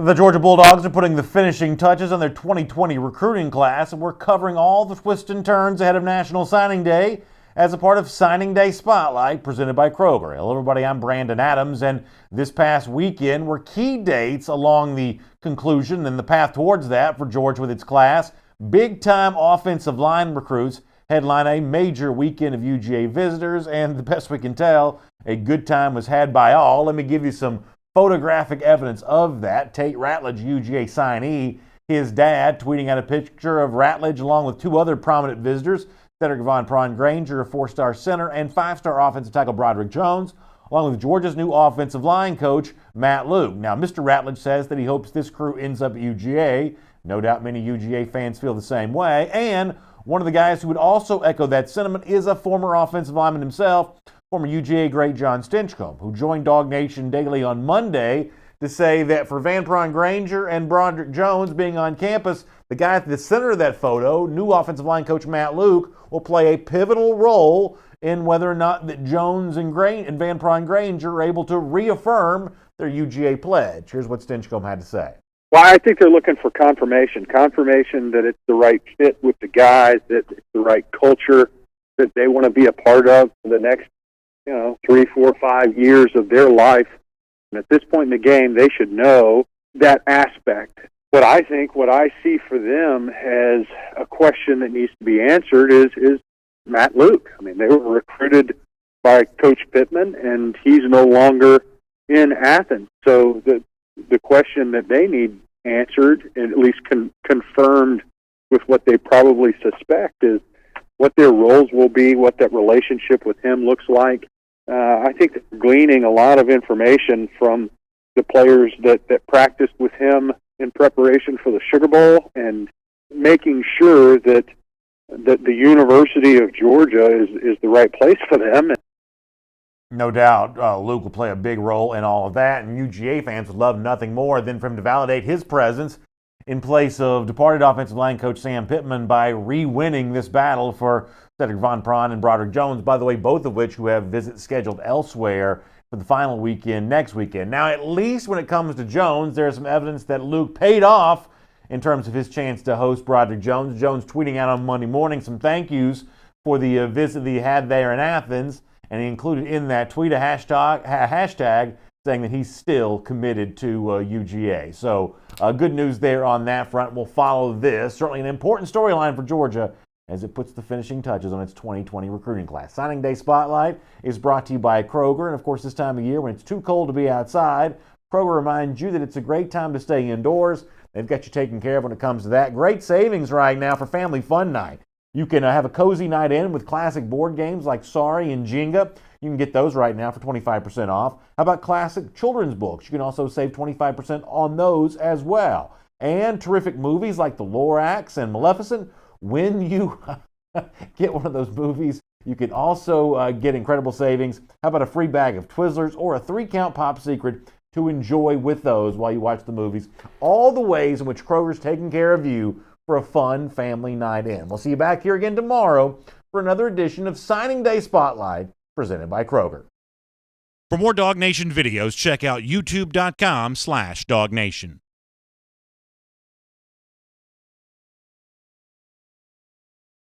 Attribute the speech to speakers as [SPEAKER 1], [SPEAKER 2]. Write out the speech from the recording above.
[SPEAKER 1] The Georgia Bulldogs are putting the finishing touches on their 2020 recruiting class, and we're covering all the twists and turns ahead of National Signing Day as a part of Signing Day Spotlight presented by Kroger. Hello, everybody. I'm Brandon Adams, and this past weekend were key dates along the conclusion and the path towards that for Georgia with its class. Big-time offensive line recruits headline a major weekend of UGA visitors, and the best we can tell, a good time was had by all. Let me give you some photographic evidence of that. Tate Ratledge, UGA signee, his dad tweeting out a picture of Ratledge along with two other prominent visitors, Sedrick Van Pran-Granger, a four-star center, and five-star offensive tackle Broderick Jones, along with Georgia's new offensive line coach, Matt Luke. Now, Mr. Ratledge says that he hopes this crew ends up at UGA. No doubt many UGA fans feel the same way. And one of the guys who would also echo that sentiment is a former offensive lineman himself, former UGA great John Stinchcomb, who joined Dog Nation Daily on Monday to say that for Van Pran-Granger and Broderick Jones being on campus, the guy at the center of that photo, new offensive line coach Matt Luke, will play a pivotal role in whether or not that Jones and Van Pran-Granger are able to reaffirm their UGA pledge. Here's what Stinchcomb had to say.
[SPEAKER 2] Well, I think they're looking for confirmation that it's the right fit with the guys, that it's the right culture that they want to be a part of for the next 3, 4, 5 years of their life. And at this point in the game, they should know that aspect. But I think what I see for them as a question that needs to be answered is Matt Luke. I mean, they were recruited by Coach Pittman, and he's no longer in Athens. So the question that they need answered, and at least confirmed with what they probably suspect, is what their roles will be, what that relationship with him looks like. I think they're gleaning a lot of information from the players that practiced with him in preparation for the Sugar Bowl, and making sure that the University of Georgia is the right place for them.
[SPEAKER 1] No doubt Luke will play a big role in all of that, and UGA fans would love nothing more than for him to validate his presence in place of departed offensive line coach Sam Pittman by re-winning this battle for Sedrick Van Pran and Broderick Jones, by the way, both of which who have visits scheduled elsewhere for the final weekend next weekend. Now, at least when it comes to Jones, there's some evidence that Luke paid off in terms of his chance to host Broderick Jones. Jones tweeting out on Monday morning some thank yous for the visit that he had there in Athens, and he included in that tweet a hashtag saying that he's still committed to UGA. So good news there on that front. We'll follow this. Certainly an important storyline for Georgia as it puts the finishing touches on its 2020 recruiting class. Signing Day Spotlight is brought to you by Kroger. And, of course, this time of year when it's too cold to be outside, Kroger reminds you that it's a great time to stay indoors. They've got you taken care of when it comes to that. Great savings right now for Family Fun Night. You can have a cozy night in with classic board games like Sorry and Jenga. You can get those right now for 25% off. How about classic children's books? You can also save 25% on those as well. And terrific movies like The Lorax and Maleficent. When you get one of those movies, you can also get incredible savings. How about a free bag of Twizzlers or a 3-count Pop Secret to enjoy with those while you watch the movies? All the ways in which Kroger's taking care of you for a fun family night in. We'll see you back here again tomorrow for another edition of Signing Day Spotlight presented by Kroger.
[SPEAKER 3] For more Dog Nation videos, check out youtube.com/DogNation.